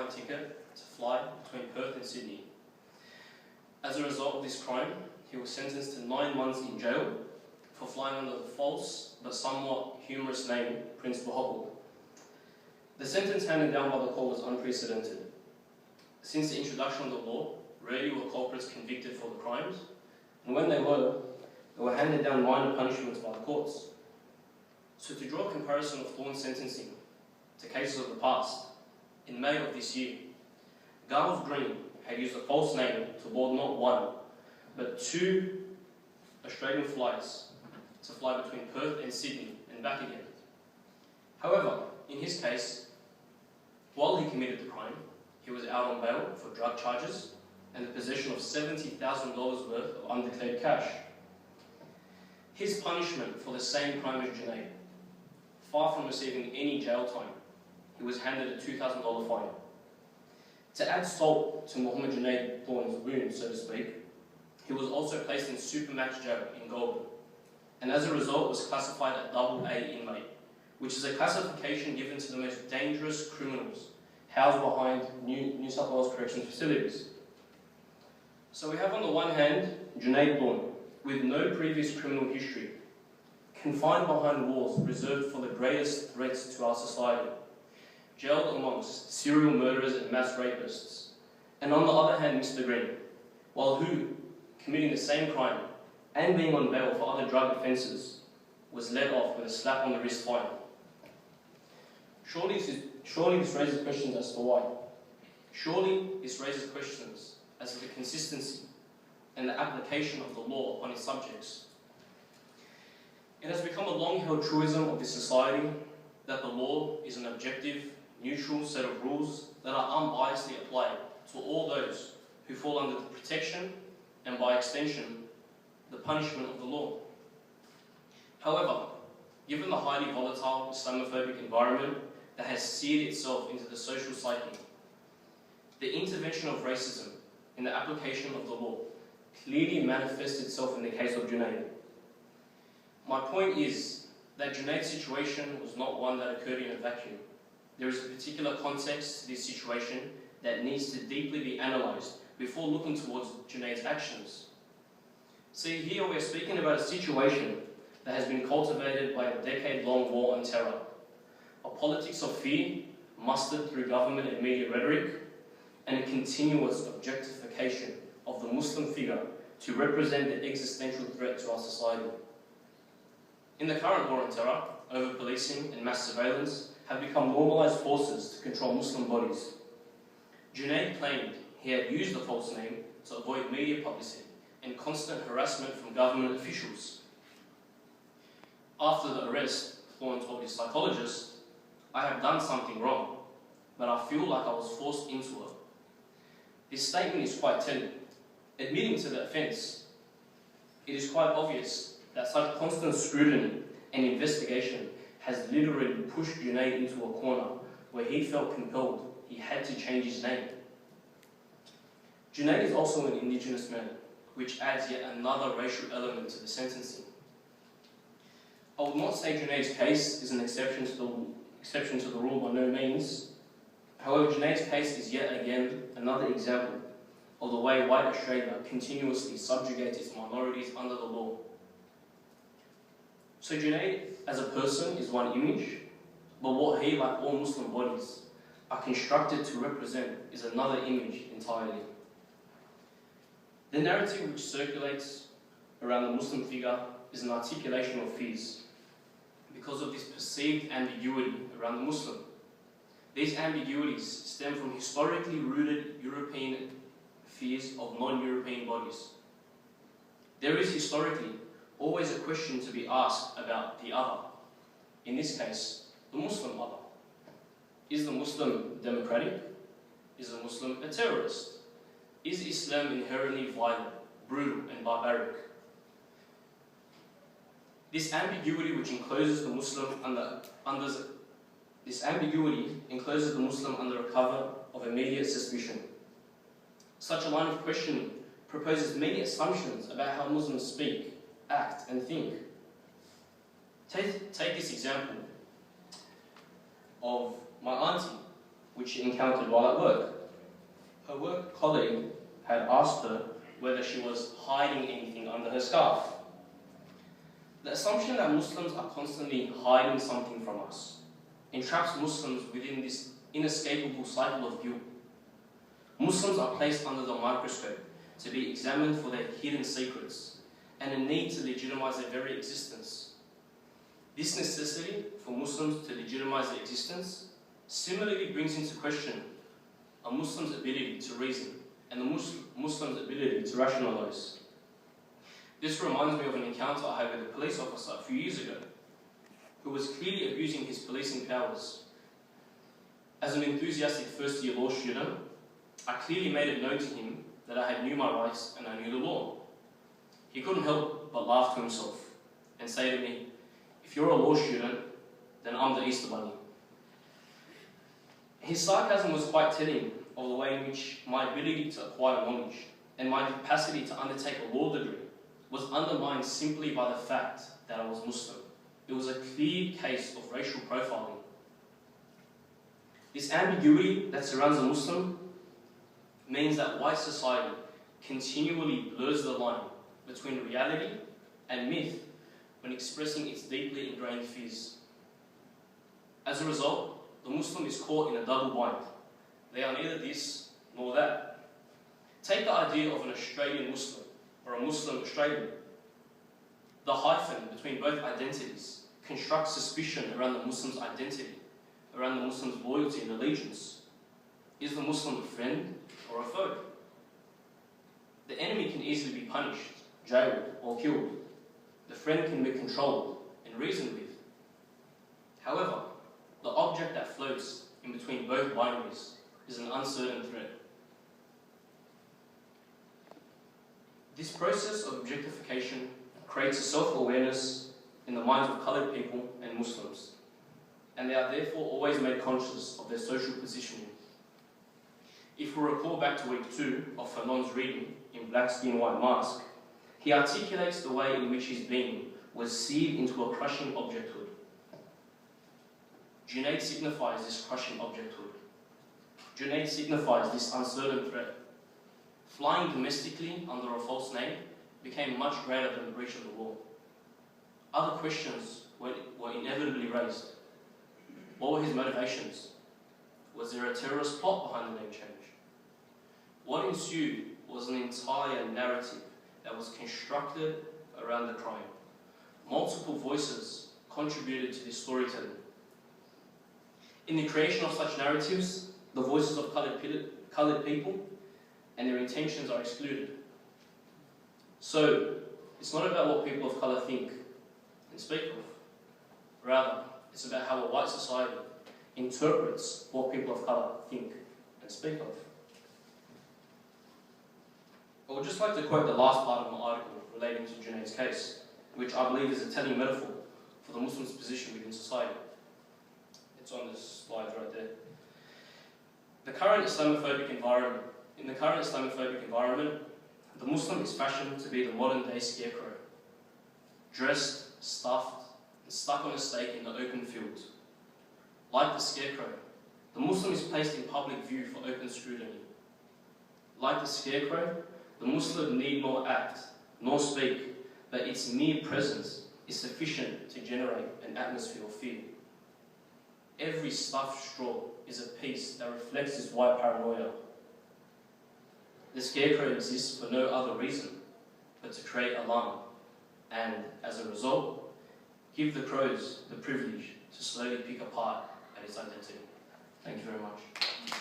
airline ticket to fly between Perth and Sydney. As a result of this crime, he was sentenced to 9 months in jail for flying under the false but somewhat humorous name Prince Bahawal. The sentence handed down by the court was unprecedented. Since the introduction of the law, rarely were culprits convicted for the crimes, and when they were handed down minor punishments by the courts. So to draw a comparison of Thorne's sentencing to cases of the past, in May of this year, Garth Green had used a false name to board not one, but 2 Australian flights to fly between Perth and Sydney and back again. However, in his case, while he committed the crime, he was out on bail for drug charges and the possession of $70,000 worth of undeclared cash. His punishment for the same crime as Junaid, far from receiving any jail time, he was handed a $2,000 fine. To add salt to Mohammed Junaid Thorne's wound, so to speak, he was also placed in Supermax jail in Goulburn, and as a result was classified a AA inmate, which is a classification given to the most dangerous criminals housed behind New South Wales corrections facilities. So we have on the one hand Junaid Thorne, with no previous criminal history, confined behind walls reserved for the greatest threats to our society, jailed amongst serial murderers and mass rapists. And on the other hand, Mr. Green, while who, committing the same crime and being on bail for other drug offences, was let off with a slap on the wrist fine. Surely this raises questions as to why. Surely this raises questions as to the consistency and the application of the law on its subjects. It has become a long-held truism of this society that the law is an objective, neutral set of rules that are unbiasedly applied to all those who fall under the protection and, by extension, the punishment of the law. However, given the highly volatile Islamophobic environment that has seared itself into the social psyche, the intervention of racism in the application of the law clearly manifests itself in the case of Junaid. My point is that Junaid's situation was not one that occurred in a vacuum. There is a particular context to this situation that needs to deeply be analysed before looking towards Junaid's actions. See, here we are speaking about a situation that has been cultivated by a decade-long war on terror, a politics of fear mustered through government and media rhetoric, and a continuous objectification of the Muslim figure to represent the existential threat to our society. In the current war on terror, over-policing and mass surveillance have become normalised forces to control Muslim bodies. Junaid claimed he had used the false name to avoid media publicity and constant harassment from government officials. After the arrest, Thorne told his psychologist, "I have done something wrong, but I feel like I was forced into it." This statement is quite telling. Admitting to the offence, it is quite obvious that such constant scrutiny and investigation has literally pushed Junaid into a corner where he felt compelled he had to change his name. Junaid is also an Indigenous man, which adds yet another racial element to the sentencing. I would not say Junaid's case is an exception to the rule by no means. However, Junaid's case is yet again another example of the way white Australia continuously subjugates its minorities under the law. So Junaid, as a person, is one image, but what he, like all Muslim bodies, are constructed to represent is another image entirely. The narrative which circulates around the Muslim figure is an articulation of fears because of this perceived ambiguity around the Muslim. These ambiguities stem from historically rooted European fears of non-European bodies. There is historically always a question to be asked about the other, in this case, the Muslim other. Is the Muslim democratic? Is the Muslim a terrorist? Is Islam inherently violent, brutal and barbaric? This ambiguity which encloses the Muslim under a cover of immediate suspicion. Such a line of questioning proposes many assumptions about how Muslims speak, act and think. Take this example of my auntie, which she encountered while at work. Her work colleague had asked her whether she was hiding anything under her scarf. The assumption that Muslims are constantly hiding something from us entraps Muslims within this inescapable cycle of guilt. Muslims are placed under the microscope to be examined for their hidden secrets and a need to legitimize their very existence. This necessity for Muslims to legitimize their existence similarly brings into question a Muslim's ability to reason and the Muslim's ability to rationalize. This reminds me of an encounter I had with a police officer a few years ago who was clearly abusing his policing powers. As an enthusiastic first-year law student, I clearly made it known to him that I knew my rights and I knew the law. He couldn't help but laugh to himself and say to me, "If you're a law student, then I'm the Easter Bunny." His sarcasm was quite telling of the way in which my ability to acquire knowledge and my capacity to undertake a law degree was undermined simply by the fact that I was Muslim. It was a clear case of racial profiling. This ambiguity that surrounds a Muslim means that white society continually blurs the line between reality and myth when expressing its deeply ingrained fears. As a result, the Muslim is caught in a double bind. They are neither this nor that. Take the idea of an Australian Muslim or a Muslim Australian. The hyphen between both identities constructs suspicion around the Muslim's identity, around the Muslim's loyalty and allegiance. Is the Muslim a friend or a foe? The enemy can easily be punished, jailed, or killed. The friend can be controlled and reasoned with. However, the object that floats in between both binaries is an uncertain threat. This process of objectification creates a self-awareness in the minds of coloured people and Muslims, and they are therefore always made conscious of their social positioning. If we recall back to week 2 of Fanon's reading in Black Skin, White Mask, he articulates the way in which his being was seared into a crushing objecthood. Junaid signifies this crushing objecthood. Junaid signifies this uncertain threat. Flying domestically under a false name became much greater than the breach of the law. Other questions were inevitably raised. What were his motivations? Was there a terrorist plot behind the name change? What ensued was an entire narrative that was constructed around the crime. Multiple voices contributed to this storytelling. In the creation of such narratives, the voices of coloured people and their intentions are excluded. So, it's not about what people of colour think and speak of. Rather, it's about how a white society interprets what people of colour think and speak of. I would just like to quote the last part of my article relating to Junaid's case, which I believe is a telling metaphor for the Muslim's position within society. It's on this slide right there. In the current Islamophobic environment, the Muslim is fashioned to be the modern-day scarecrow, dressed, stuffed, and stuck on a stake in the open field. Like the scarecrow, the Muslim is placed in public view for open scrutiny. Like the scarecrow, the Muslim need nor act, nor speak, but its mere presence is sufficient to generate an atmosphere of fear. Every stuffed straw is a piece that reflects this white paranoia. The scarecrow exists for no other reason but to create alarm and, as a result, give the crows the privilege to slowly pick apart at its identity. Thank you very much.